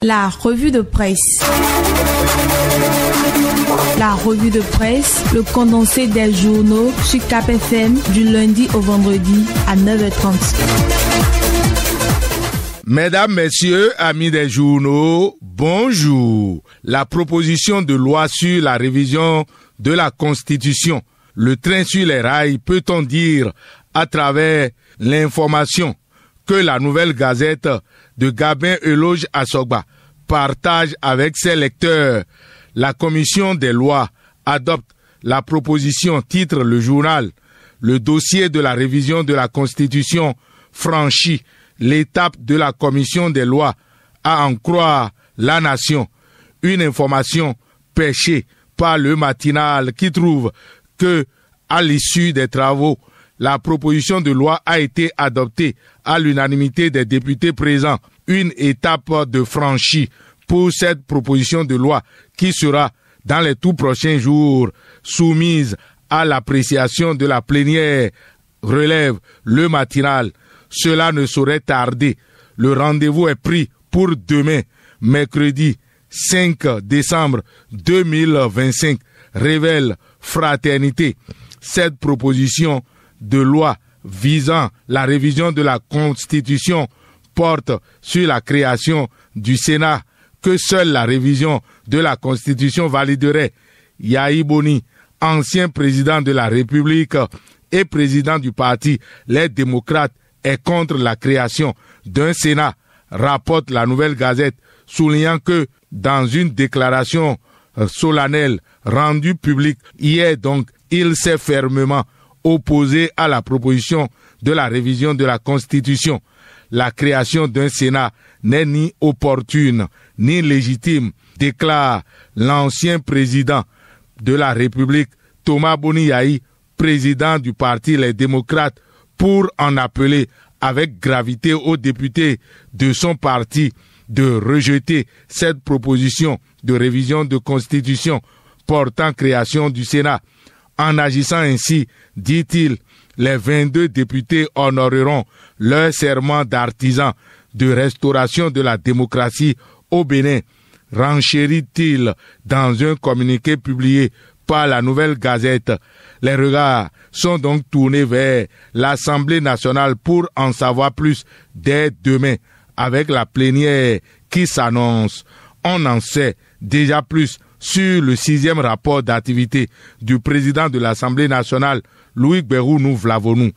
La revue de presse. La revue de presse, le condensé des journaux sur Cap FM du lundi au vendredi à 9h30. Mesdames, Messieurs, amis des journaux, bonjour. La proposition de loi sur la révision de la Constitution, le train sur les rails, peut-on dire, à travers l'information que la nouvelle gazette de Gabin Eloge Assogba partage avec ses lecteurs. La commission des lois adopte la proposition, titre le journal. Le dossier de la révision de la Constitution franchit l'étape de la commission des lois, à en croire La Nation. Une information pêchée par le matinal qui trouve que, à l'issue des travaux, la proposition de loi a été adoptée à l'unanimité des députés présents. Une étape de franchie pour cette proposition de loi qui sera, dans les tout prochains jours, soumise à l'appréciation de la plénière, relève le matinal. Cela ne saurait tarder. Le rendez-vous est pris pour demain, mercredi 5 décembre 2025, révèle Fraternité. Cette proposition de loi visant la révision de la Constitution porte sur la création du Sénat que seule la révision de la Constitution validerait. Yahi Boni, ancien président de la République et président du parti Les Démocrates, est contre la création d'un Sénat, rapporte la Nouvelle Gazette, soulignant que dans une déclaration solennelle rendue publique hier donc, il s'est fermement opposé à la proposition de la révision de la Constitution. La création d'un Sénat n'est ni opportune ni légitime, déclare l'ancien président de la République, Thomas Boni Yahi, président du parti Les Démocrates, pour en appeler avec gravité aux députés de son parti de rejeter cette proposition de révision de Constitution portant création du Sénat. En agissant ainsi, dit-il, les 22 députés honoreront leur serment d'artisans de restauration de la démocratie au Bénin, renchérit-il dans un communiqué publié par la Nouvelle Gazette. Les regards sont donc tournés vers l'Assemblée nationale pour en savoir plus dès demain avec la plénière qui s'annonce. On en sait déjà plus sur le 6e rapport d'activité du président de l'Assemblée nationale, Louis Berounou Vlavonou.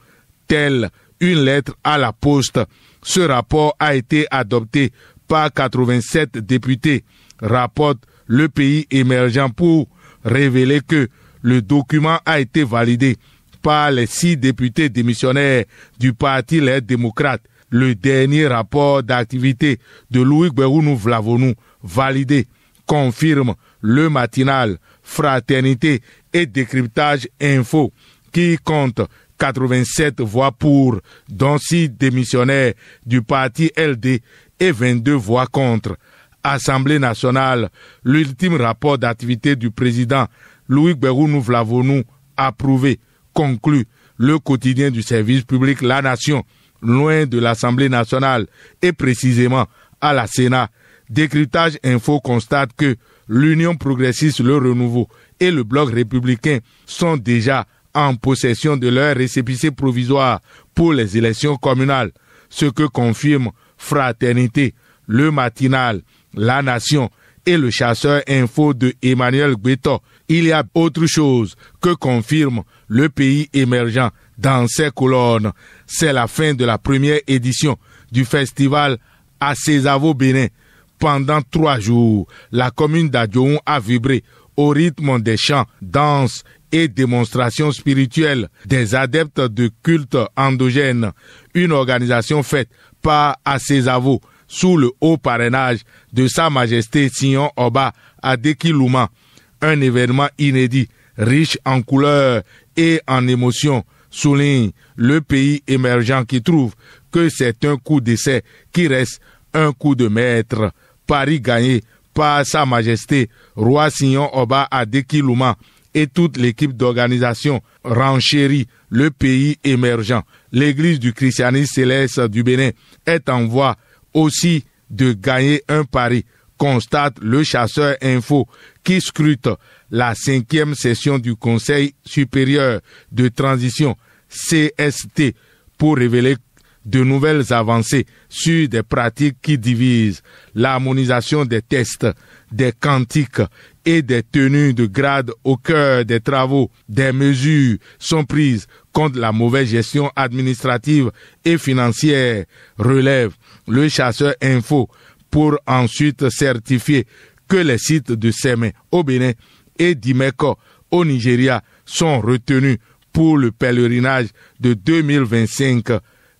Telle une lettre à la poste, ce rapport a été adopté par 87 députés, rapporte Le Pays émergent, pour révéler que le document a été validé par les 6 députés démissionnaires du parti Les Démocrates. Le dernier rapport d'activité de Louis Berounou Vlavonou, validé, confirme le matinal Fraternité et Décryptage Info, qui compte 87 voix pour, dont 6 démissionnaires du parti LD et 22 voix contre. Assemblée nationale, l'ultime rapport d'activité du président Louis Berounou Vlavonou approuvé, conclut le quotidien du service public La Nation, loin de l'Assemblée nationale et précisément à la Sénat. Décryptage Info constate que l'Union progressiste, le Renouveau et le Bloc républicain sont déjà en possession de leur récépissé provisoire pour les élections communales, ce que confirme Fraternité, le matinal, La Nation et le chasseur info de Emmanuel Gbeto. Il y a autre chose que confirme Le Pays émergent dans ses colonnes. C'est la fin de la première édition du festival à Césavo Bénin. Pendant 3 jours, la commune d'Adjoun a vibré au rythme des chants, danses et démonstrations spirituelles des adeptes de culte endogène. Une organisation faite par Acezavo sous le haut parrainage de Sa Majesté Sion Oba Adekilouma. Un événement inédit, riche en couleurs et en émotions, souligne Le Pays émergent, qui trouve que c'est un coup d'essai qui reste un coup de maître. Paris gagné par Sa Majesté Roi Sion Oba Adekilouma et toute l'équipe d'organisation renchérit Le Pays émergent. L'Église du christianisme céleste du Bénin est en voie aussi de gagner un pari, constate le chasseur info qui scrute la 5e session du Conseil supérieur de transition CST pour révéler de nouvelles avancées sur des pratiques qui divisent, l'harmonisation des tests, des quantiques et des tenues de grade au cœur des travaux. Des mesures sont prises contre la mauvaise gestion administrative et financière, relève le chasseur info, pour ensuite certifier que les sites de Sémé au Bénin et d'Imeko au Nigeria sont retenus pour le pèlerinage de 2025.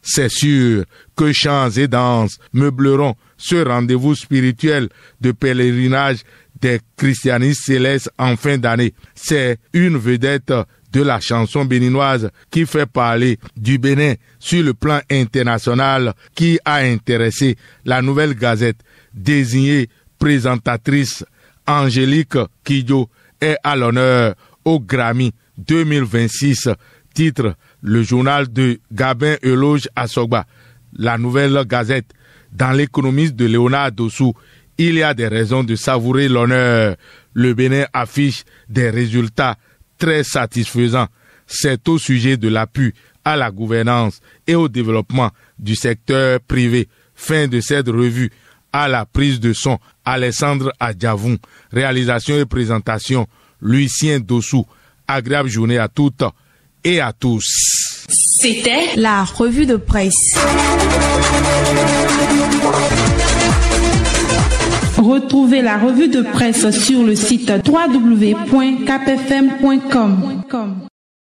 C'est sûr que chants et danses meubleront ce rendez-vous spirituel de pèlerinage des christianistes célestes en fin d'année. C'est une vedette de la chanson béninoise qui fait parler du Bénin sur le plan international qui a intéressé la Nouvelle Gazette. Désignée présentatrice, Angélique Kidjo est à l'honneur au Grammy 2026. Titre le journal de Gabin Eloge Asogba. La Nouvelle Gazette. Dans l'économiste de Léonard Dossou, il y a des raisons de savourer l'honneur. Le Bénin affiche des résultats très satisfaisants. C'est au sujet de l'appui à la gouvernance et au développement du secteur privé. Fin de cette revue. À la prise de son, Alessandre Adjavoun. Réalisation et présentation, Lucien Dossou. Agréable journée à toutes et à tous. C'était la revue de presse. Retrouvez la revue de presse sur le site www.capfm.com.